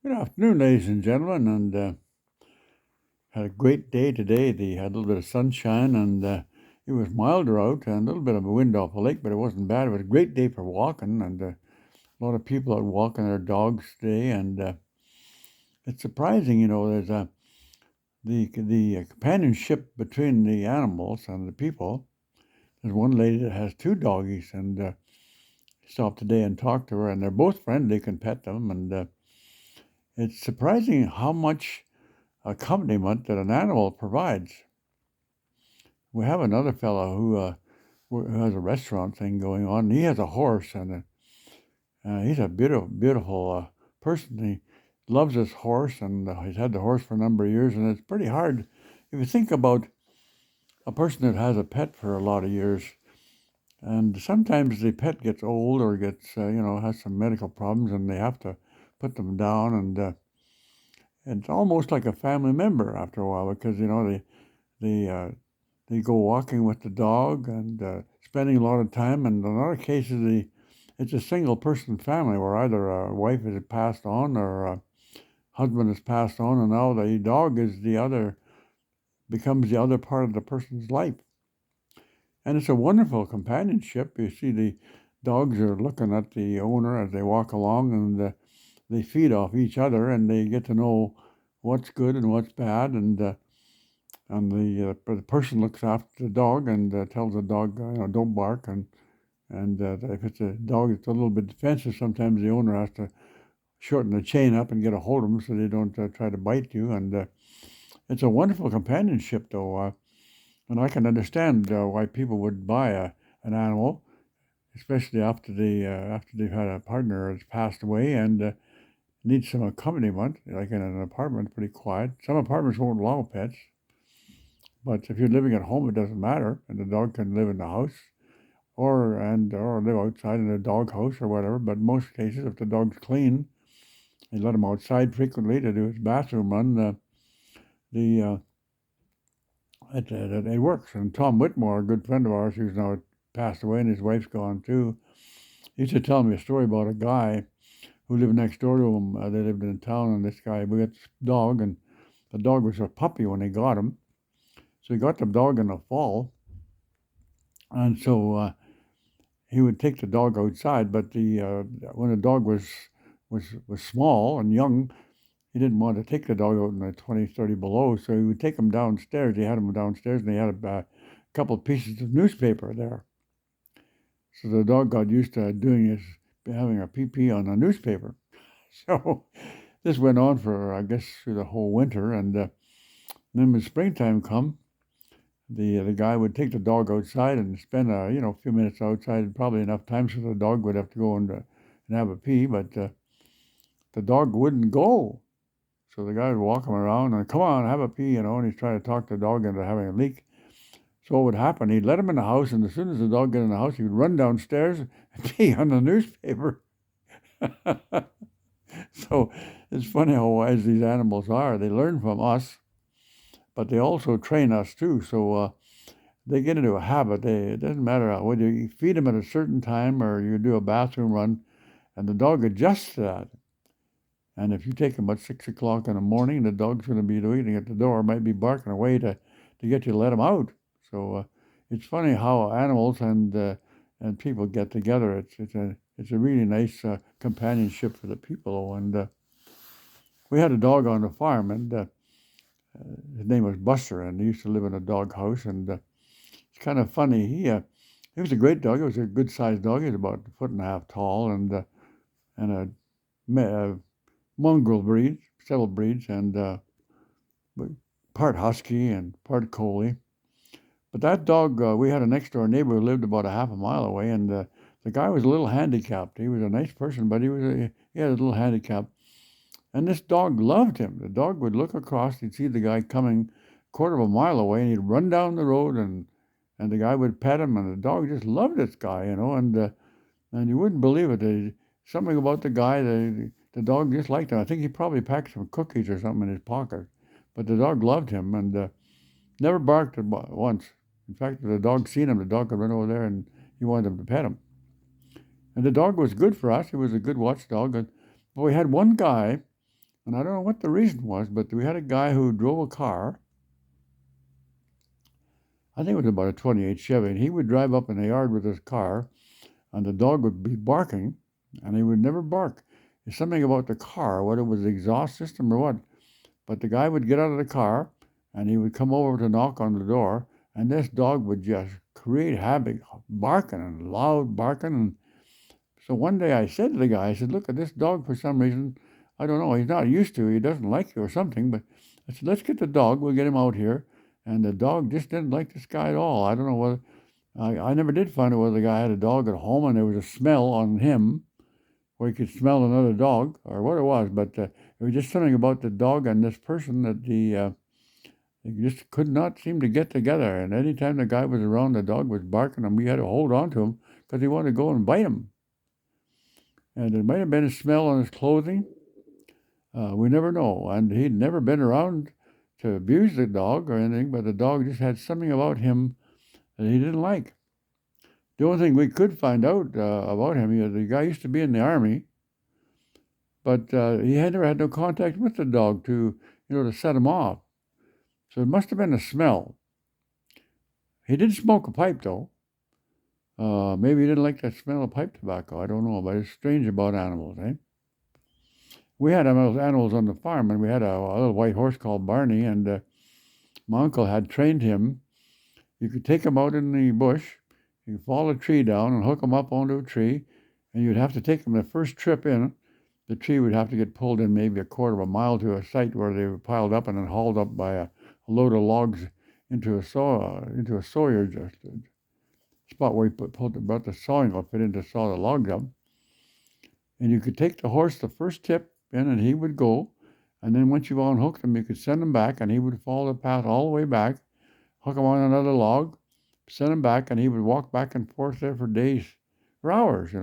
Good afternoon, ladies and gentlemen, and had a great day today. They had a little bit of sunshine, and it was milder out, and a little bit of a wind off the lake, but it wasn't bad. It was a great day for walking, and a lot of people out walking their dogs today, and it's surprising, there's the companionship between the animals and the people. There's one lady that has two doggies, and stopped today and talked to her, and they're both friendly, can pet them, and it's surprising how much accompaniment that an animal provides. We have another fellow who has a restaurant thing going on. And he has a horse, and he's a beautiful person. He loves his horse, and he's had the horse for a number of years. And it's pretty hard if you think about a person that has a pet for a lot of years. And sometimes the pet gets old or gets, has some medical problems, and they have to put them down. And it's almost like a family member after a while because they they go walking with the dog and spending a lot of time. And in other cases, it's a single person family where either a wife has passed on or a husband has passed on, and now the dog becomes the other part of the person's life. And it's a wonderful companionship. You see, the dogs are looking at the owner as they walk along, and they feed off each other, and they get to know what's good and what's bad, and the person looks after the dog and tells the dog, don't bark. And if it's a dog that's a little bit defensive, sometimes the owner has to shorten the chain up and get a hold of them so they don't try to bite you. And it's a wonderful companionship, though. And I can understand why people would buy an animal, especially after they've had a partner that's passed away and needs some accompaniment, like in an apartment, pretty quiet. Some apartments won't allow pets. But if you're living at home, it doesn't matter, and the dog can live in the house, or live outside in a dog house or whatever. But in most cases, if the dog's clean, you let him outside frequently to do his bathroom run. The it works. And Tom Whitmore, a good friend of ours, who's now passed away, and his wife's gone too, he used to tell me a story about a guy who lived next door to him. They lived in town, and this guy, we got this dog, and the dog was a puppy when he got him. So he got the dog in the fall, and so he would take the dog outside. But the when the dog was small and young, he didn't want to take the dog out in the 20, 30 below. So he would take him downstairs. He had him downstairs, and he had a couple of pieces of newspaper there. So the dog got used to having a pee pee on a newspaper. So this went on for, I guess, through the whole winter. And then when springtime come, the guy would take the dog outside and spend a few minutes outside, probably enough time so the dog would have to go and have a pee, but the dog wouldn't go. So the guy would walk him around and, come on, have a pee, and he's trying to talk the dog into having a leak. So what would happen? He'd let him in the house, and as soon as the dog got in the house, he would run downstairs and pee on the newspaper. So it's funny how wise these animals are. They learn from us, but they also train us too. So they get into a habit. It doesn't matter whether you feed them at a certain time or you do a bathroom run, and the dog adjusts to that. And if you take him at 6 o'clock in the morning, the dog's going to be waiting at the door, might be barking away to get you to let him out. So it's funny how animals and people get together. It's a really nice companionship for the people. And we had a dog on the farm, and his name was Buster, and he used to live in a dog house. And it's kind of funny. He was a great dog. He was a good sized dog. He was about a foot and a half tall, and a mongrel breed, several breeds, and part husky and part collie. But that dog, we had a next door neighbor who lived about a half a mile away, and the guy was a little handicapped. He was a nice person, but he had a little handicap. And this dog loved him. The dog would look across, he'd see the guy coming a quarter of a mile away, and he'd run down the road, and the guy would pet him, and the dog just loved this guy, and you wouldn't believe it. Something about the guy, the dog just liked him. I think he probably packed some cookies or something in his pocket, but the dog loved him and never barked once. In fact, if the dog seen him, the dog could run over there and he wanted him to pet him. And the dog was good for us. He was a good watchdog. But we had one guy And I don't know what the reason was, but we had a guy who drove a car. I think it was about a 28 Chevy, and he would drive up in the yard with his car, and the dog would be barking, and he would never bark. It's something about the car, whether it was the exhaust system or what. But the guy would get out of the car, and he would come over to knock on the door, and this dog would just create havoc, barking and loud barking. And so one day I said to the guy, I said, look at this dog for some reason. I don't know. He's not used to it. He doesn't like you or something. But I said, let's get the dog. We'll get him out here. And the dog just didn't like this guy at all. I don't know whether, I never did find out whether the guy had a dog at home and there was a smell on him where he could smell another dog or what it was. But it was just something about the dog and this person that they just could not seem to get together. And anytime the guy was around, the dog was barking and we had to hold on to him because he wanted to go and bite him. And it might have been a smell on his clothing. We never know. And he'd never been around to abuse the dog or anything, but the dog just had something about him that he didn't like. The only thing we could find out about him, the guy used to be in the army, but he had never had no contact with the dog to set him off. So it must have been a smell. He did smoke a pipe, though. Maybe he didn't like the smell of pipe tobacco. I don't know, but it's strange about animals, eh? We had animals on the farm, and we had a little white horse called Barney, and my uncle had trained him. You could take him out in the bush, you could fall a tree down and hook him up onto a tree, and you'd have to take him the first trip in. The tree would have to get pulled in maybe a quarter of a mile to a site where they were piled up and then hauled up by a load of logs into a sawyer, just a spot where you brought the sawing outfit in to saw the logs up. And you could take the horse the first tip in, and he would go. And then once you've unhooked him, you could send him back, and he would follow the path all the way back, hook him on another log, send him back, and he would walk back and forth there for days, for hours.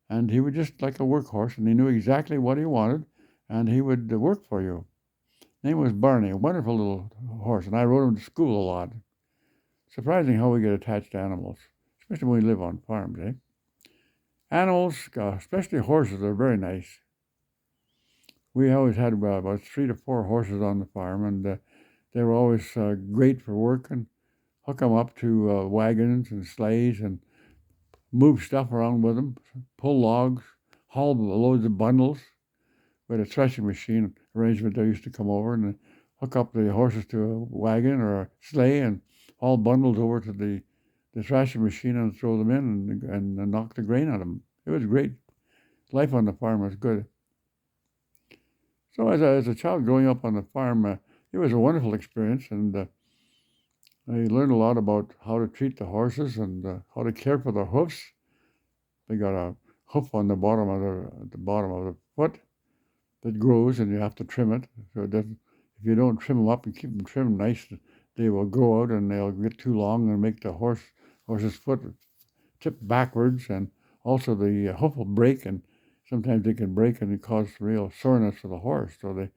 And he was just like a workhorse, and he knew exactly what he wanted, and he would work for you. His name was Barney, a wonderful little horse, and I rode him to school a lot. Surprising how we get attached to animals, especially when we live on farms, eh? Animals, especially horses, are very nice. We always had about 3 to 4 horses on the farm, and they were always great for work and hook them up to wagons and sleighs and move stuff around with them, pull logs, haul loads of bundles. We had a threshing machine arrangement that used to come over and hook up the horses to a wagon or a sleigh and haul bundles over to the threshing machine and throw them in and knock the grain out of them. It was great. Life on the farm was good. So as a child growing up on the farm, it was a wonderful experience, and I learned a lot about how to treat the horses and how to care for their hoofs. They got a hoof on the bottom of the foot that grows, and you have to trim it. So it doesn't. If you don't trim them up and keep them trimmed nice, they will grow out and they'll get too long and make the horse's foot tip backwards, and also the hoof will break, and sometimes they can break and it cause real soreness for the horse. So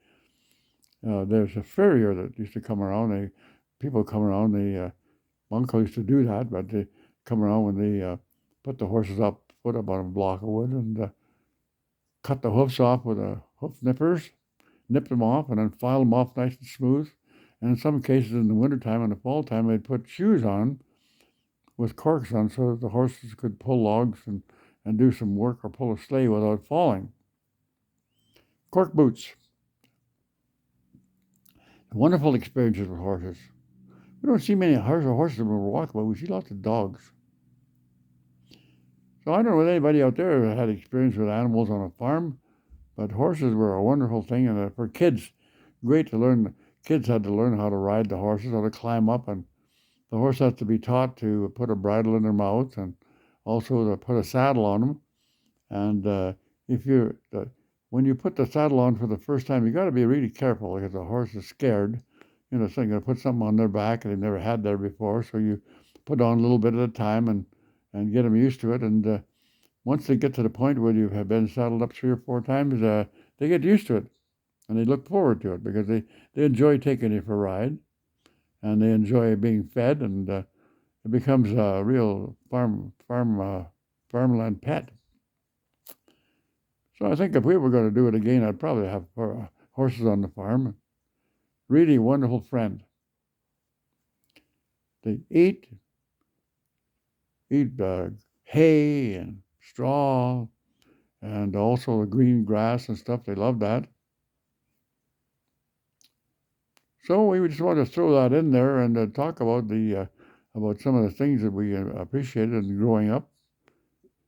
there's a farrier that used to come around. People come around. My uncle used to do that, but they come around when they put the horses put up on a block of wood and cut the hoofs off with hoof nippers, nip them off, and then file them off nice and smooth. And in some cases, in the wintertime and the fall time, they'd put shoes on with corks on so that the horses could pull logs and do some work or pull a sleigh without falling. Cork boots. Wonderful experiences with horses. We don't see many horses when we walk, but we see lots of dogs. So I don't know whether anybody out there had experience with animals on a farm, but horses were a wonderful thing, and for kids, great to learn. Kids had to learn how to ride the horses, how to climb up, and the horse has to be taught to put a bridle in their mouth and also to put a saddle on them. And when you put the saddle on for the first time, you got to be really careful because the horse is scared. So you're going to put something on their back and they've never had there before. So you put on a little bit at a time and get them used to it. And once they get to the point where you have been saddled up 3 or 4 times, they get used to it and they look forward to it because they enjoy taking you for a ride and they enjoy being fed, and it becomes a real farmland pet. So I think if we were going to do it again, I'd probably have horses on the farm. Really wonderful friend. They eat hay and straw and also the green grass and stuff. They love that. So we just want to throw that in there and talk about about some of the things that we appreciated in growing up.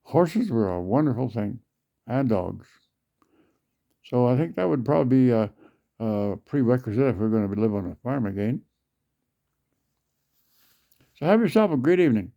Horses were a wonderful thing, and dogs. So I think that would probably be a prerequisite if we're going to live on a farm again. So have yourself a great evening.